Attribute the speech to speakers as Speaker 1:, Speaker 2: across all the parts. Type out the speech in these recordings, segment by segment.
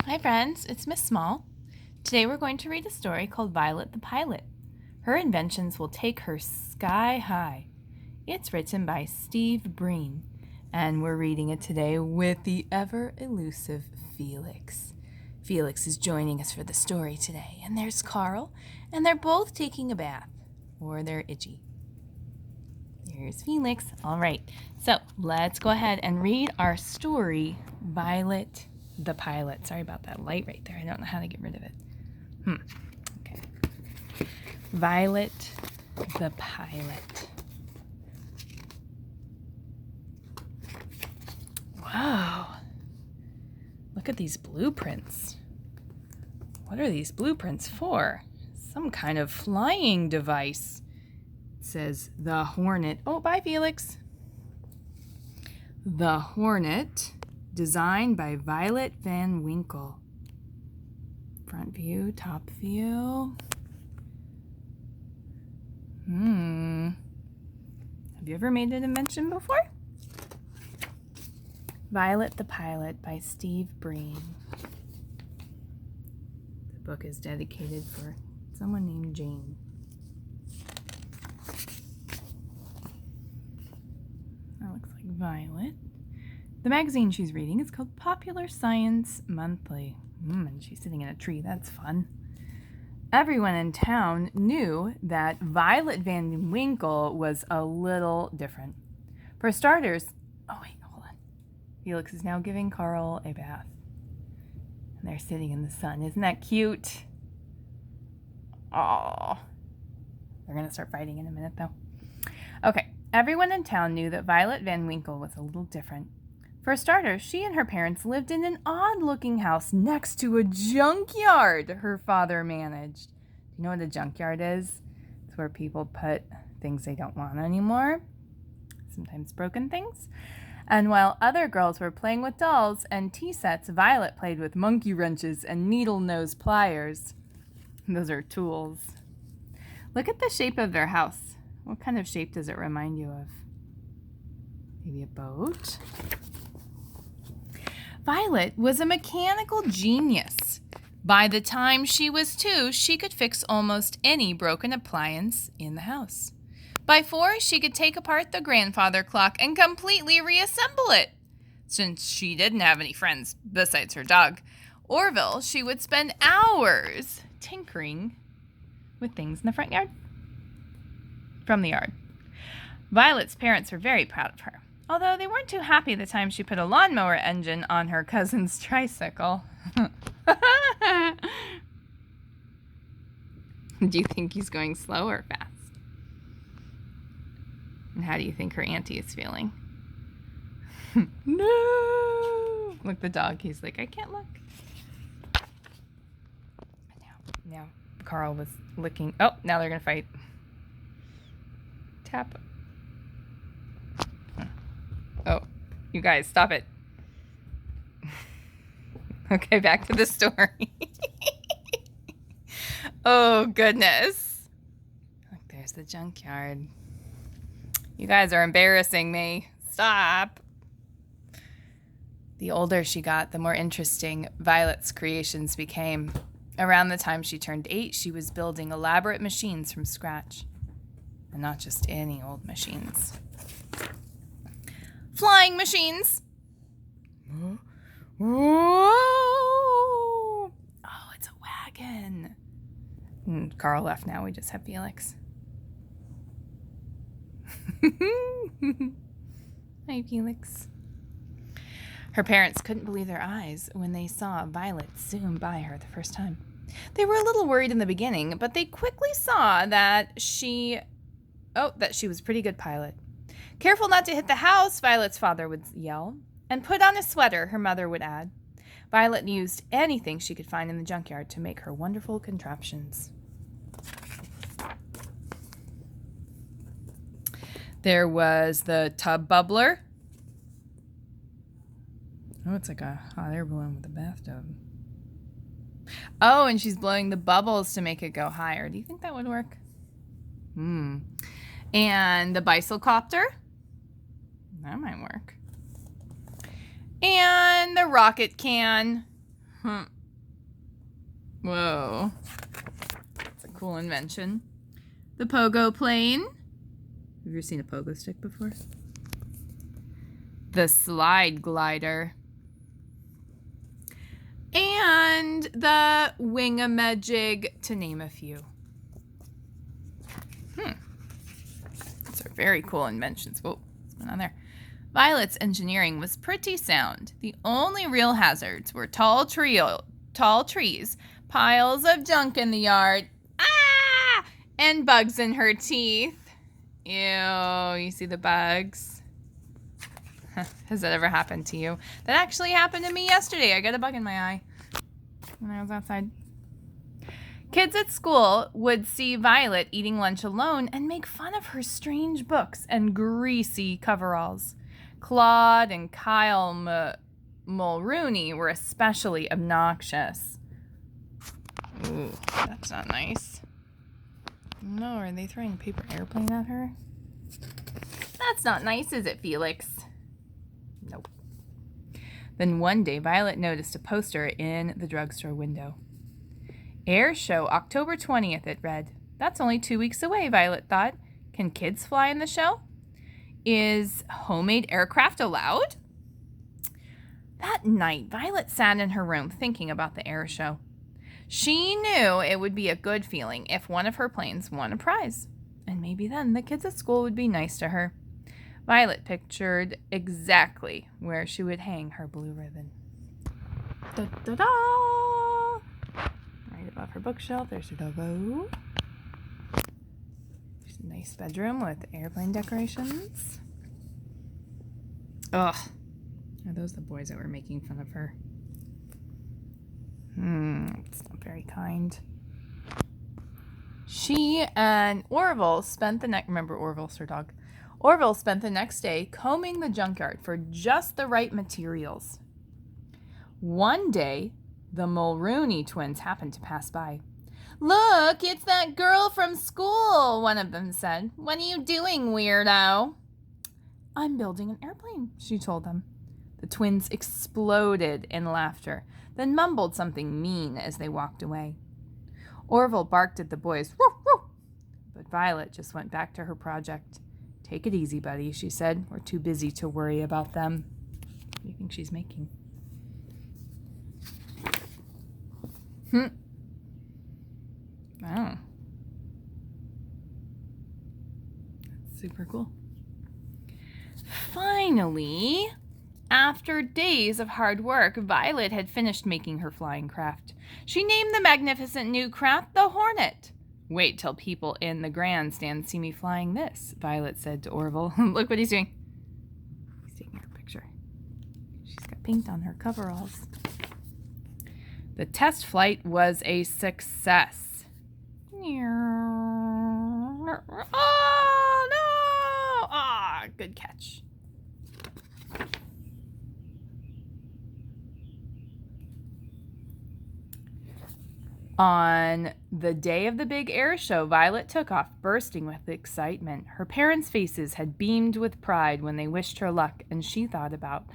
Speaker 1: Hi friends, it's Miss Small. Today we're going to read a story called Violet the Pilot. Her inventions will take her sky high. It's written by Steve Breen, and we're reading it today with the ever-elusive Felix. Felix is joining us for the story today, and there's Carl, and they're both taking a bath, or they're itchy. Here's Felix. All right, so let's go ahead and read our story, Violet the Pilot. Sorry about that light right there. I don't know how to get rid of it. Okay. Violet the Pilot. Wow. Look at these blueprints. What are these blueprints for? Some kind of flying device. It says the Hornet. Oh, bye, Felix. The Hornet, designed by Violet Van Winkle. Front view, top view. Have you ever made an invention before? Violet the Pilot by Steve Breen. The book is dedicated for someone named Jane. That looks like Violet. The magazine she's reading is called Popular Science Monthly. And she's sitting in a tree. That's fun. Everyone in town knew that Violet Van Winkle was a little different. For starters, hold on. Felix is now giving Carl a bath. And they're sitting in the sun. Isn't that cute? Aww. They're going to start fighting in a minute, though. Okay. Everyone in town knew that Violet Van Winkle was a little different. For starters, she and her parents lived in an odd-looking house next to a junkyard her father managed. Do you know what a junkyard is? It's where people put things they don't want anymore, sometimes broken things. And while other girls were playing with dolls and tea sets, Violet played with monkey wrenches and needle-nose pliers. Those are tools. Look at the shape of their house. What kind of shape does it remind you of? Maybe a boat? Violet was a mechanical genius. By the time she was 2, she could fix almost any broken appliance in the house. By 4, she could take apart the grandfather clock and completely reassemble it. Since she didn't have any friends besides her dog, Orville, she would spend hours tinkering with things in the front yard. From the yard. Violet's parents were very proud of her, although they weren't too happy the time she put a lawnmower engine on her cousin's tricycle. Do you think he's going slow or fast? And how do you think her auntie is feeling? No! Look, the dog, he's like, I can't look. Now, Carl was licking. Oh, now they're going to fight. Tap. Oh, you guys, stop it. Okay, back to the story. Oh, goodness. Look, there's the junkyard. You guys are embarrassing me. Stop. The older she got, the more interesting Violet's creations became. Around the time she turned 8, she was building elaborate machines from scratch. And not just any old machines. Flying machines. Whoa! Oh, it's a wagon. And Carl left now. We just have Felix. Hi, Felix. Her parents couldn't believe their eyes when they saw Violet zoom by her the first time. They were a little worried in the beginning, but they quickly saw that she was a pretty good pilot. Careful not to hit the house, Violet's father would yell. And put on a sweater, her mother would add. Violet used anything she could find in the junkyard to make her wonderful contraptions. There was the Tubbubbler. Oh, it's like a hot air balloon with a bathtub. Oh, and she's blowing the bubbles to make it go higher. Do you think that would work? And the Bicycopter. That might work. And the rocket can. Whoa. It's a cool invention. The pogo plane. Have you ever seen a pogo stick before? The slide glider. And the Wing-a-ma-jig, to name a few. Those are very cool inventions. Whoa, what's going on there? Violet's engineering was pretty sound. The only real hazards were tall trees, piles of junk in the yard, and bugs in her teeth. Ew, you see the bugs? Has that ever happened to you? That actually happened to me yesterday. I got a bug in my eye when I was outside. Kids at school would see Violet eating lunch alone and make fun of her strange books and greasy coveralls. Claude and Kyle Mulrooney were especially obnoxious. Ooh, that's not nice. No, are they throwing a paper airplane at her? That's not nice, is it, Felix? Nope. Then one day, Violet noticed a poster in the drugstore window. Air show October 20th, it read. That's only 2 weeks away, Violet thought. Can kids fly in the show? Is homemade aircraft allowed? That night, Violet sat in her room thinking about the air show. She knew it would be a good feeling if one of her planes won a prize. And maybe then the kids at school would be nice to her. Violet pictured exactly where she would hang her blue ribbon. Da-da-da! Right above her bookshelf, there's her logo. There's a nice bedroom with airplane decorations. Ugh. Are those the boys that were making fun of her? It's not very kind. She and Orville spent the next... Remember Orville's her dog. Orville spent the next day combing the junkyard for just the right materials. One day, the Mulrooney twins happened to pass by. "Look, it's that girl from school," one of them said. "What are you doing, weirdo?" "I'm building an airplane," she told them. The twins exploded in laughter, then mumbled something mean as they walked away. Orville barked at the boys, "Woof, woof," but Violet just went back to her project. "Take it easy, buddy," she said. "We're too busy to worry about them." What do you think she's making? Oh. That's super cool. Finally, after days of hard work, Violet had finished making her flying craft. She named the magnificent new craft the Hornet. "Wait till people in the grandstand see me flying this," Violet said to Orville. "Look what he's doing." He's taking her picture. She's got paint on her coveralls. The test flight was a success. Oh, no! Ah, good catch. On the day of the big air show, Violet took off, bursting with excitement. Her parents' faces had beamed with pride when they wished her luck, and she thought about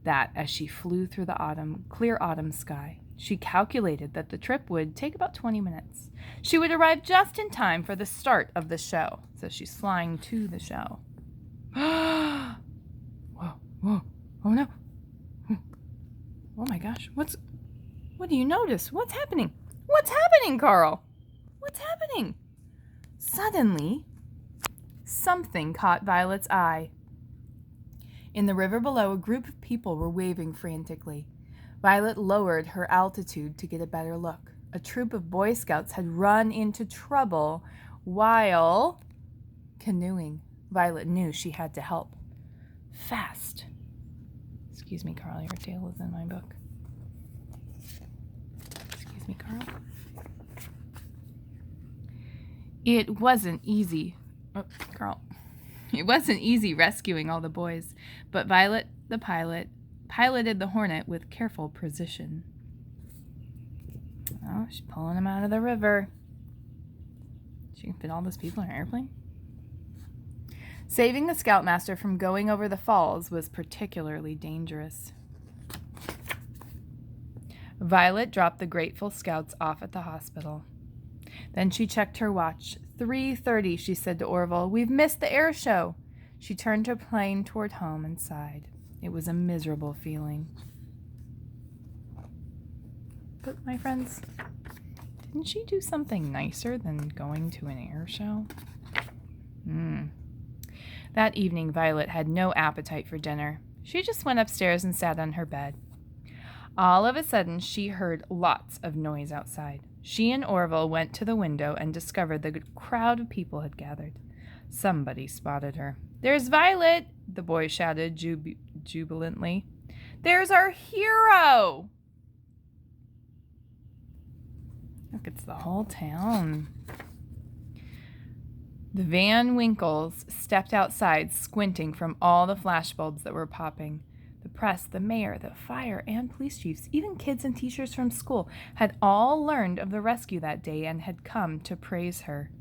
Speaker 1: that as she flew through the clear autumn sky. She calculated that the trip would take about 20 minutes. She would arrive just in time for the start of the show. So she's flying to the show. Whoa, whoa, oh no. Oh my gosh, what do you notice? What's happening? What's happening, Carl? What's happening? Suddenly, something caught Violet's eye. In the river below, a group of people were waving frantically. Violet lowered her altitude to get a better look. A troop of Boy Scouts had run into trouble while canoeing. Violet knew she had to help. Fast. Excuse me, Carl, your tail is in my book. Excuse me, Carl. It wasn't easy. Oh, Carl. It wasn't easy rescuing all the boys, but Violet, the pilot, piloted the Hornet with careful precision. Oh, she's pulling them out of the river. She can fit all those people in an airplane? Saving the Scoutmaster from going over the falls was particularly dangerous. Violet dropped the grateful scouts off at the hospital. Then she checked her watch. 3:30, she said to Orville. We've missed the air show. She turned her plane toward home and sighed. It was a miserable feeling. But, my friends, didn't she do something nicer than going to an air show? That evening, Violet had no appetite for dinner. She just went upstairs and sat on her bed. All of a sudden, she heard lots of noise outside. She and Orville went to the window and discovered the crowd of people had gathered. Somebody spotted her. There's Violet, the boy shouted jubilantly. There's our hero! Look, it's the whole town. The Van Winkles stepped outside, squinting from all the flashbulbs that were popping. The press, the mayor, the fire, and police chiefs, even kids and teachers from school, had all learned of the rescue that day and had come to praise her.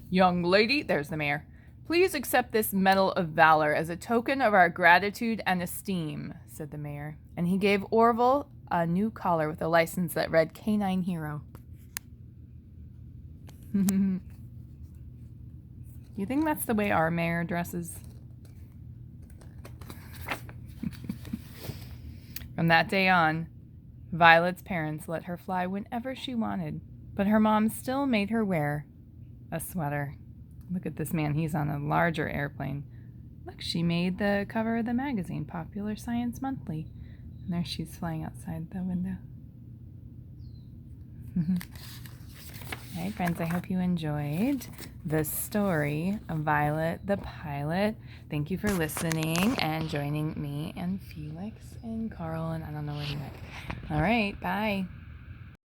Speaker 1: Young lady, there's the mayor. Please accept this Medal of Valor as a token of our gratitude and esteem, said the mayor. And he gave Orville a new collar with a license that read Canine Hero. You think that's the way our mayor dresses? From that day on, Violet's parents let her fly whenever she wanted, but her mom still made her wear a sweater. Look at this man, he's on a larger airplane. Look, she made the cover of the magazine, Popular Science Monthly. And there she's flying outside the window. All right, friends, I hope you enjoyed the story of Violet the Pilot. Thank you for listening and joining me and Felix and Carl, and I don't know where he went. All right, bye.